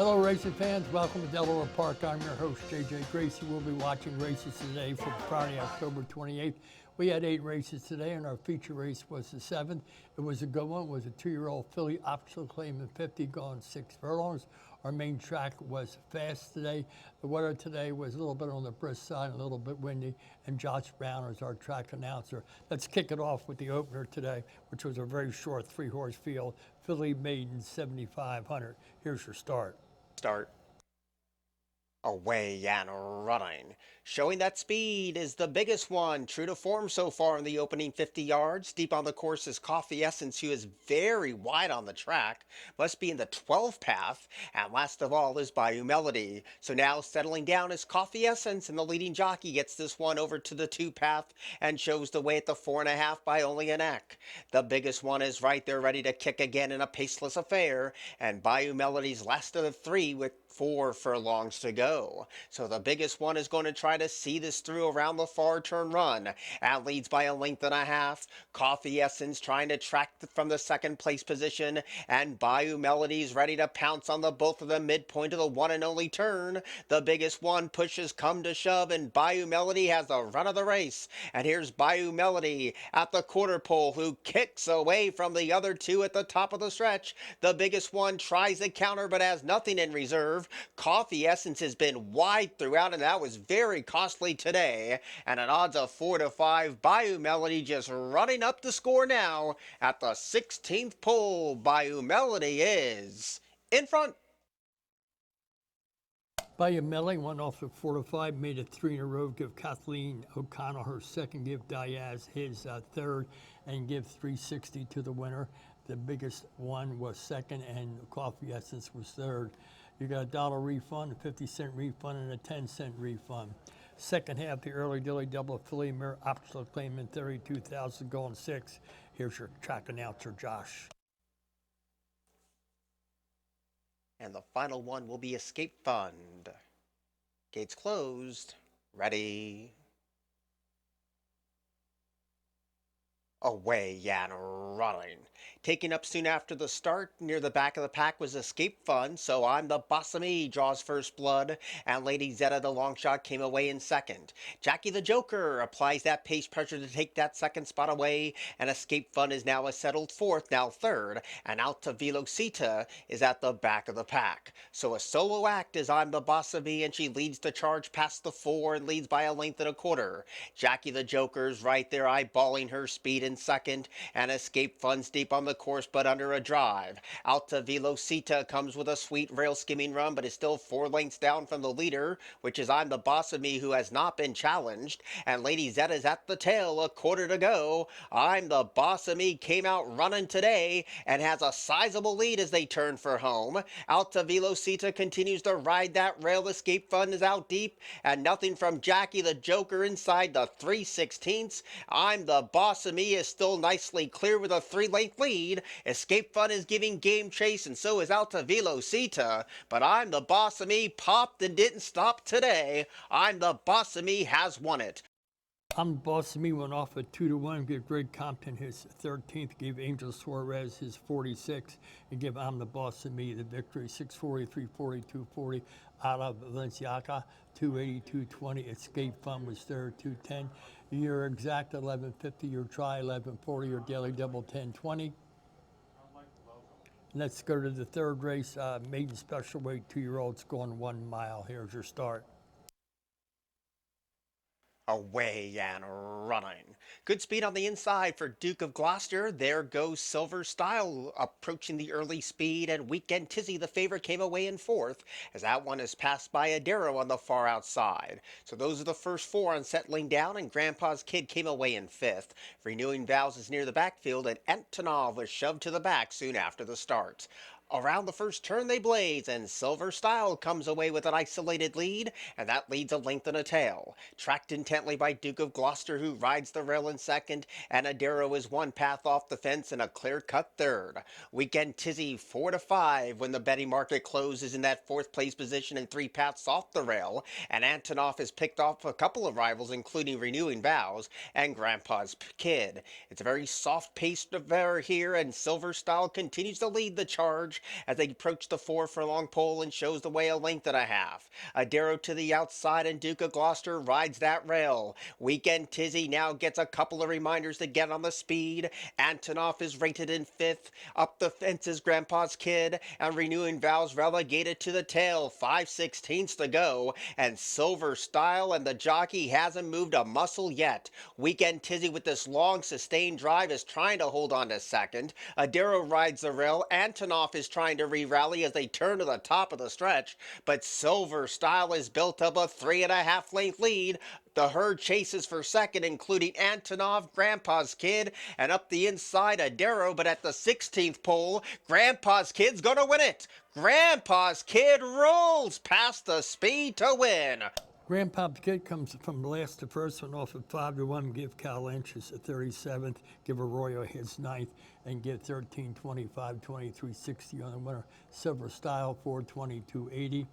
Hello racing fans, welcome to Delaware Park. I'm your host, JJ Gracie. We'll be watching races today for Friday, October 28th. We had 8 races today, and our feature race was the 7th. It was a good one. It was a 2-year-old filly, optional claim at 50, gone 6 furlongs. Our main track was fast today. The weather today was a little bit on the brisk side, a little bit windy, and Josh Brown is our track announcer. Let's kick it off with the opener today, which was a very short 3-horse field. Filly Maiden 7,500. Here's your start. Away and running. Showing that speed is the biggest one. True to form so far in the opening 50 yards. Deep on the course is Coffee Essence, who is very wide on the track. Must be in the 12 path. And last of all is Bayou Melody. So now settling down is Coffee Essence, and the leading jockey gets this one over to the 2 path and shows the way at the 4.5 by only a neck. The biggest one is right there ready to kick again in a paceless affair. And Bayou Melody's last of the 3 with 4 furlongs to go. So the biggest one is going to try to see this through around the far turn run. And leads by a length and a half. Coffee Essence trying to track from the second place position. And Bayou Melody's ready to pounce on the both of them midpoint of the one and only turn. The biggest one pushes come to shove, and Bayou Melody has the run of the race. And here's Bayou Melody at the quarter pole, who kicks away from the other 2 at the top of the stretch. The biggest one tries the counter but has nothing in reserve. Coffee Essence has been wide throughout, and that was very costly today. And at odds of 4-5, Bayou Melody just running up the score now at the 16th pole. Bayou Melody is in front. Bayou Melody went off at 4-5, made it 3 in a row, give Kathleen O'Connell her second, give Diaz his third, and give 360 to the winner. The biggest one was second, and Coffee Essence was third. You got a $1 refund, a 50-cent refund, and a 10-cent refund. Second half, the early Dilly Double Filly Mare optional claim in 32,000, going 6. Here's your track announcer, Josh. And the final one will be Escape Fund. Gates closed. Ready. Away and running. Taking up soon after the start, near the back of the pack was Escape Fun, so I'm the Boss of Me, draws first blood, and Lady Zeta the long shot came away in second. Jackie the Joker applies that pace pressure to take that second spot away, and Escape Fun is now a settled fourth, now third, and Alta Velocita is at the back of the pack. So a solo act is I'm the Boss of Me, and she leads the charge past the 4 and leads by a length and a quarter. Jackie the Joker's right there eyeballing her speed in second, and Escape Fun's deep on the course but under a drive. Alta Velocita comes with a sweet rail skimming run but is still 4 lengths down from the leader, which is I'm the Boss of Me, who has not been challenged. And Lady Zeta's at the tail, a quarter to go. I'm the Boss of Me came out running today and has a sizable lead as they turn for home. Alta Velocita continues to ride that rail. Escape Fun is out deep, and nothing from Jackie the Joker inside the 3/16. I'm the Boss of Me is still nicely clear with a 3-length lead. Escape Fun is giving game chase, and so is Alta Velocita. But I'm the Boss of Me popped and didn't stop today. I'm the Boss of Me has won it. I'm the Boss of Me went off at 2-1, give Greg Compton his 13th, give Angel Suarez his 46, and give I'm the Boss of Me the victory. 640, 340, 240. Out of Valenciaga, 280, 220. Escape Fun was third, 210. Your exact 1150, your try 1140, your daily double 1020. Let's go to the third race, maiden special weight 2-year-olds going 1 mile. Here's your start. Away and running. Good speed on the inside for Duke of Gloucester. There goes Silver Style approaching the early speed, and Weekend Tizzy, the favorite, came away in fourth, as that one is passed by Adero on the far outside. So those are the first 4 on settling down, and Grandpa's Kid came away in fifth. Renewing Vows is near the backfield, and Antonov was shoved to the back soon after the start. Around the first turn they blaze, and Silver Style comes away with an isolated lead, and that leads a length and a tail. Tracked intently by Duke of Gloucester, who rides the rail in second, and Adero is 1 path off the fence and a clear-cut third. Weekend Tizzy 4-5 when the betting market closes in that 4th place position and 3 paths off the rail, and Antonov has picked off a couple of rivals, including Renewing Vows and Grandpa's Kid. It's a very soft-paced affair here, and Silver Style continues to lead the charge, charge as they approach the 4 furlong pole and shows the way a length and a half. Adero to the outside and Duke of Gloucester rides that rail. Weekend Tizzy now gets a couple of reminders to get on the speed. Antonov is rated in 5th. Up the fence is Grandpa's Kid, and Renewing Vows relegated to the tail. 5/16 to go, and Silver Style and the jockey hasn't moved a muscle yet. Weekend Tizzy with this long sustained drive is trying to hold on to second. Adero rides the rail. Antonov is trying to re-rally as they turn to the top of the stretch, but Silver Style has built up a 3.5 length lead. The herd chases for second, including Antonov, Grandpa's Kid, and up the inside Adero, but at the 16th pole, Grandpa's Kid's gonna win it. Grandpa's Kid rolls past the speed to win. Grandpa's Kid comes from last to first, one off at 5-1. Give Cal Inches at 37th. Give Arroyo his 9th, and give 13, 25, 23, 60 on the winner. Silver Style 422.80.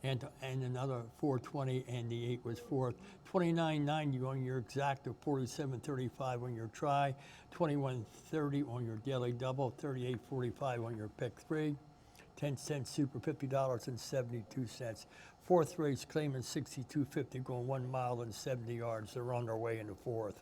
And another 420, and the 8 was fourth. 29.90 on your exacta, 47.35 on your try, 21.30 on your daily double, 38.45 on your pick 3. 10-cent super, $50.72. Fourth race, claiming 62.50, going 1 mile and 70 yards. They're on their way in the fourth.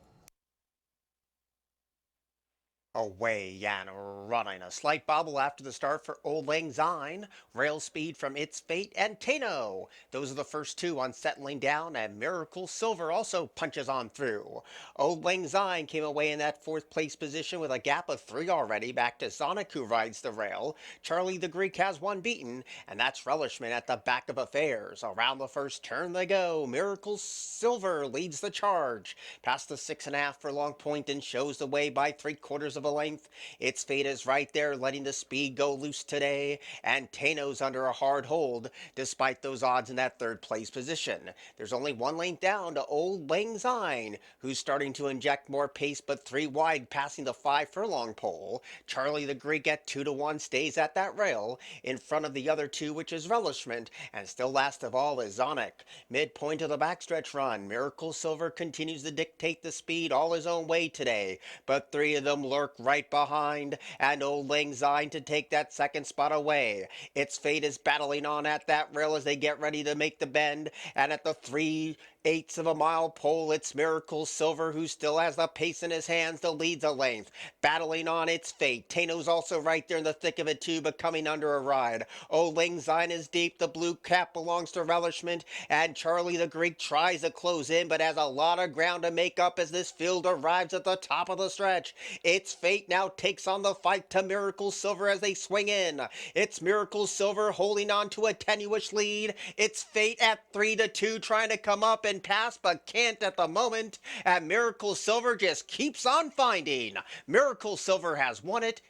Away and running. A slight bobble after the start for Old Lang Syne. Rail Speed from Its Fate and Tano. Those are the first two on settling down, and Miracle Silver also punches on through. Old Lang Syne came away in that 4th place position with a gap of 3 already, back to Sonic, who rides the rail. Charlie the Greek has one beaten, and that's Relishment at the back of affairs. Around the first turn they go. Miracle Silver leads the charge past the 6.5 furlong point and shows the way by 3/4 of a length. Its Fate is right there, letting the speed go loose today, and Tano's under a hard hold despite those odds in that 3rd place position. There's only 1 length down to Old Lang Syne, who's starting to inject more pace, but 3 wide passing the 5 furlong pole. Charlie the Greek at 2-1 stays at that rail in front of the other two, which is Relishment, and still last of all is Zonic. Midpoint of the backstretch run, Miracle Silver continues to dictate the speed all his own way today, but 3 of them lurk right behind, and Old Lang Syne to take that 2nd spot away. Its Fate is battling on at that rail as they get ready to make the bend, and at the 3/8 of a mile pole, it's Miracle Silver who still has the pace in his hands to lead the length, battling on Its Fate. Tano's also right there in the thick of it too, but coming under a ride. Old Lang Syne is deep. The blue cap belongs to Relishment, and Charlie the Greek tries to close in, but has a lot of ground to make up as this field arrives at the top of the stretch. Its Fate now takes on the fight to Miracle Silver as they swing in. It's Miracle Silver holding on to a tenuous lead. Its Fate at 3-2 trying to come up and pass, but can't at the moment. And Miracle Silver just keeps on finding. Miracle Silver has won it.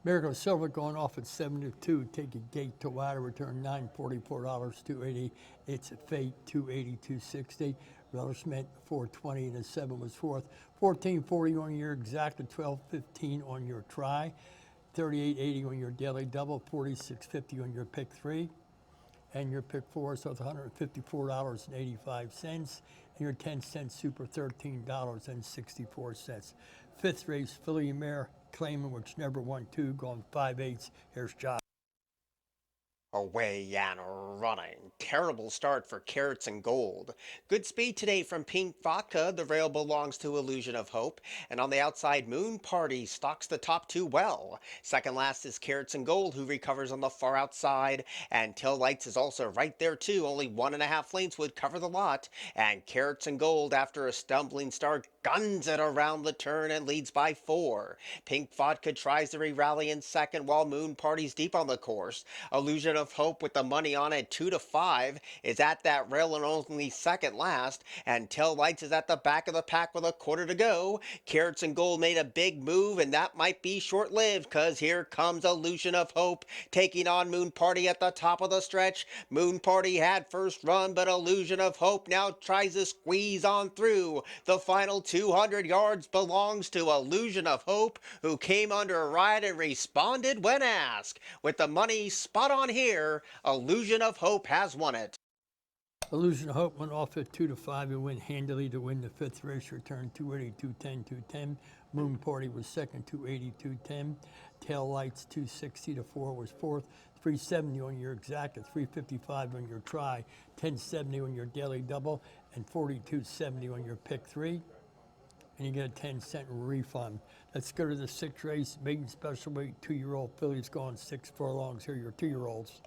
Miracle Silver going off at 72, taking gate to wide, return $944, 280. It's Fate 280, 260. Relishment 420, and the 7 was fourth. 1440 on your exacta, 1215 on your try, 3880 on your daily double, 4650 on your pick 3. And your pick 4, so it's $154.85. And your 10-cent super, $13.64. Fifth race, Philly Mare, claiming which never won 2, going 5/8. Here's Josh. Away and running. Terrible start for Carrots and Gold. Good speed today from Pink Vodka. The rail belongs to Illusion of Hope. And on the outside, Moon Party stalks the top 2 well. Second last is Carrots and Gold, who recovers on the far outside. And Tail Lights is also right there too. Only 1.5 lengths would cover the lot. And Carrots and Gold, after a stumbling start, guns it around the turn and leads by 4. Pink Vodka tries to re-rally in second, while Moon Party's deep on the course. Illusion of Hope with the money on it 2-5 is at that rail and only second last, and Tail Lights is at the back of the pack with 1/4 to go. Carrots and Gold made a big move, and that might be short-lived, cause here comes Illusion of Hope taking on Moon Party at the top of the stretch. Moon Party had first run, but Illusion of Hope now tries to squeeze on through. The final 200 yards belongs to Illusion of Hope, who came under a ride and responded when asked. With the money spot on here, Illusion of Hope has won it. Illusion of Hope went off at 2-5 and went handily to win the fifth race, return 280, 210, 210. Moon Party was second, 280, 210. tail lights, 260 to 4 was fourth, 370 on your exact, 355 on your try, 1070 on your daily double, and 4270 on your pick three. And you get a 10-cent refund. Let's go to the sixth race, maiden special weight, 2-year-old fillies going 6 furlongs. Here are your 2-year-olds.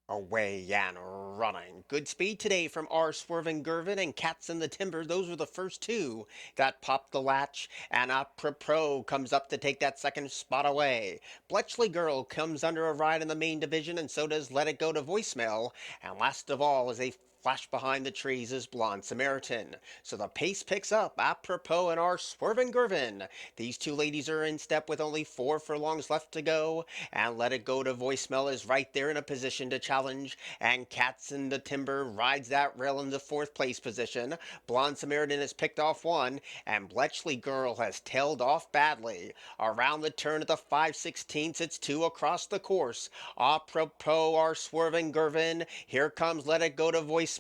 Away and running. Good speed today from R. Swerving Gervin and Cats in the Timber. Those were the first two that popped the latch. And Apropos comes up to take that second spot away. Bletchley Girl comes under a ride in the main division, and so does Let It Go to Voicemail. And last of all, as they flash behind the trees, is Blonde Samaritan. So the pace picks up. Apropos and R. Swerving Gervin. These two ladies are in step with only 4 furlongs left to go. And Let It Go to Voicemail is right there in a position to challenge. And Cats in the Timber rides that rail into 4th place position. Blonde Samaritan has picked off 1. And Bletchley Girl has tailed off badly. Around the turn at the 5/16, it's 2 across the course. Apropos are Swerving Gervin. Here comes Let It Go to Voicemail.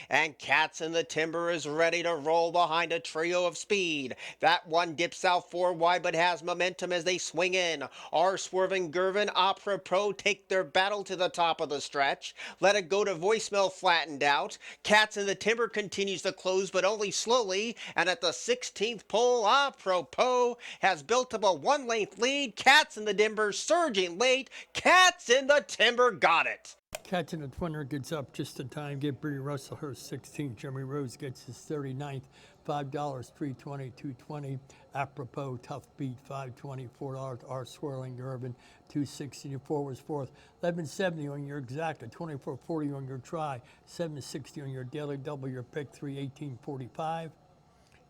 And Cats in the Timber is ready to roll behind a trio of speed. That one dips out 4 wide but has momentum as they swing in. Our Swerving Gervin, Apropos take their battle to the top of the stretch. Let It Go to Voicemail flattened out. Cats in the Timber continues to close but only slowly. And at the 16th pole, Apropos has built up a 1-length lead. Cats in the Timber surging late. Cats in the Timber got it. Catching the Twinner gets up just in time. Get Bree Russell her 16th. Jeremy Rose gets his 39th. $5, $3.20, $2.20. Apropos, tough beat, $5.20, $4. R. Swirling Gervin, $2.64 was fourth. $11.70 on your exact, $24.40 on your try, $7.60 on your daily double, your pick three, $18.45.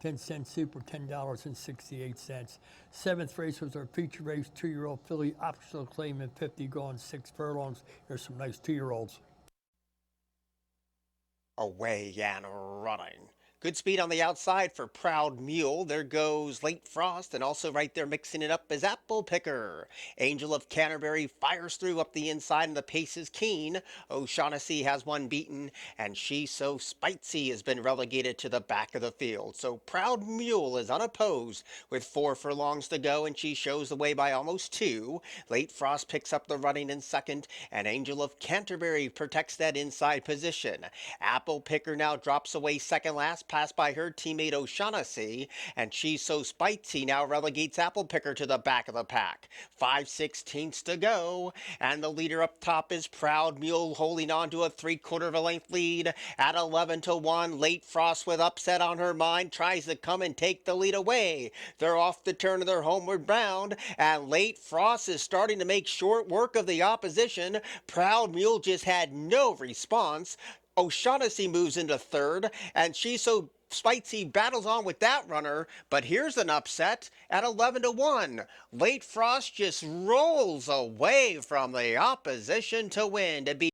10-cent super, $10.68. Seventh race was our feature race, 2-year-old filly, optional claim in 50, going 6 furlongs. Here's some nice 2-year-olds. Away and running. Good speed on the outside for Proud Mule. There goes Late Frost, and also right there mixing it up is Apple Picker. Angel of Canterbury fires through up the inside, and the pace is keen. O'Shaughnessy has one beaten, and She So Spitesy has been relegated to the back of the field. So Proud Mule is unopposed with 4 furlongs to go, and she shows the way by almost 2. Late Frost picks up the running in second, and Angel of Canterbury protects that inside position. Apple Picker now drops away second last, passed by her teammate O'Shaughnessy, and She's So Spitesy now relegates Apple Picker to the back of the pack. 5/16 to go, and the leader up top is Proud Mule, holding on to a 3/4 of a length lead at 11-1. Late Frost with upset on her mind tries to come and take the lead away. They're off the turn of their homeward bound, and Late Frost is starting to make short work of the opposition. Proud Mule just had no response. O'Shaughnessy moves into third, and She's So Spitesy battles on with that runner, but here's an upset at 11-1. Late Frost just rolls away from the opposition to win to beat.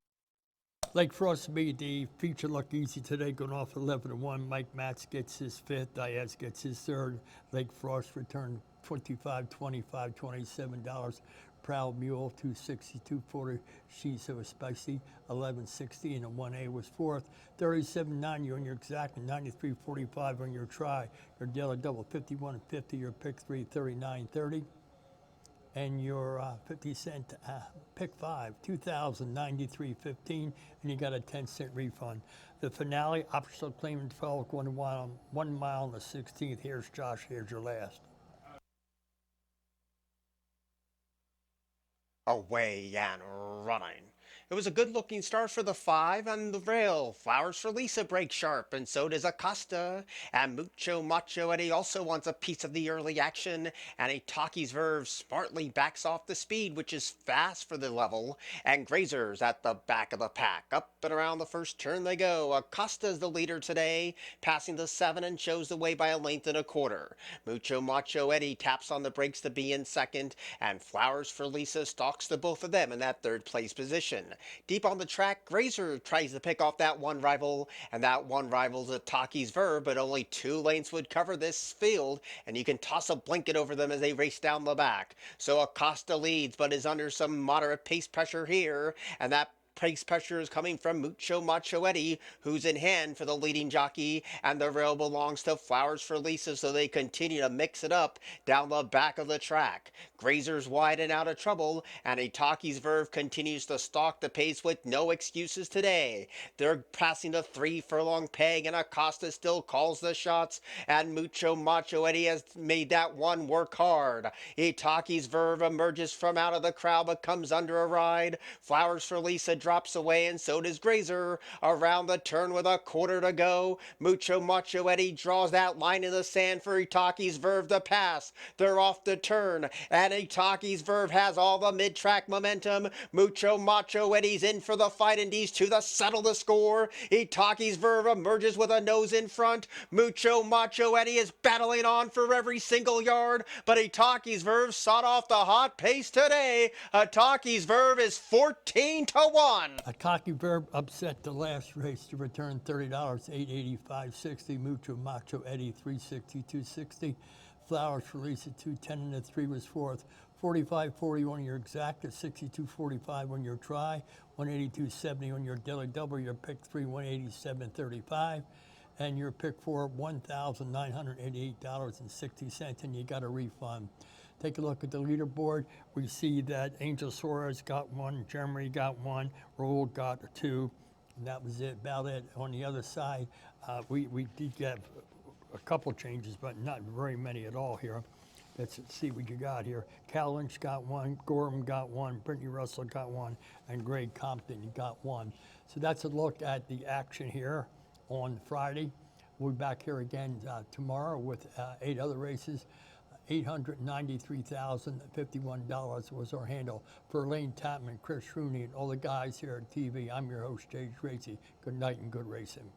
Lake Frost made the feature look easy today, going off 11-1. Mike Matz gets his 5th. Diaz gets his 3rd. Lake Frost returned $25, $25, $27. Proud Mule, $2.60, $2.40. She's So Spicy, $11.60, and a 1A was fourth. $37.90 on your exact, and $93.45 on your try. Your daily double, $51.50. Your pick three, $39.30. And your 50-cent pick 5, $2,093.15, and you got a 10-cent refund. The finale, optional claim in 12, going 1 mile on the 16th. Here's Josh. Here's your last. Away and running. It was a good-looking start for the 5 on the rail. Flowers for Lisa break sharp, and so does Acosta. And Mucho Macho Eddie also wants a piece of the early action. And a Talkies Verve smartly backs off the speed, which is fast for the level. And Grazers at the back of the pack. Up and around the first turn they go. Acosta's the leader today, passing the 7 and shows the way by a length and a quarter. Mucho Macho Eddie taps on the brakes to be in second, and Flowers for Lisa stalks the both of them in that 3rd place position. Deep on the track, Grazer tries to pick off that one rival, and that one rival's a Talkies Verve, but only 2 lanes would cover this field, and you can toss a blanket over them as they race down the back. So Acosta leads, but is under some moderate pace pressure here, and that Pace pressure is coming from Mucho Macho Eddie, who's in hand for the leading jockey, and the rail belongs to Flowers for Lisa, so they continue to mix it up down the back of the track. Grazer's wide and out of trouble, and Itaki's Verve continues to stalk the pace with no excuses today. They're passing the 3 furlong peg, and Acosta still calls the shots, and Mucho Macho Eddie has made that one work hard. Itaki's Verve emerges from out of the crowd but comes under a ride. Flowers for Lisa drops away, and so does Grazer. Around the turn with a quarter to go, Mucho Macho Eddie draws that line in the sand for Itaki's Verve to pass. They're off the turn, and Itaki's Verve has all the mid-track momentum. Mucho Macho Eddie's in for the fight, and these two to settle the score. Itaki's Verve emerges with a nose in front. Mucho Macho Eddie is battling on for every single yard, but Itaki's Verve sought off the hot pace today. Itaki's Verve is 14-1. A cocky Verb upset the last race to return $30, $885.60. Mucho Macho Eddie, $362.60. Flowers for Lisa, $210, and the 3 was fourth. 45.40 on your exact, at 62.45 on your try, 182.70 on your daily double, your pick 3, 187.35. And your pick 4, $1,988.60, and you got a refund. Take a look at the leaderboard. We see that Angel Suarez got 1, Jeremy got 1, Raul got 2, and that was it, about it. On the other side, we did get a couple changes, but not very many at all here. Let's see what you got here. Cal Lynch got 1, Gorham got 1, Brittany Russell got 1, and Greg Compton got 1. So that's a look at the action here on Friday. We'll be back here again tomorrow with 8 other races. $893,051 was our handle. For Elaine Tapman, Chris Rooney, and all the guys here at TV, I'm your host, Jay Tracy. Good night and good racing.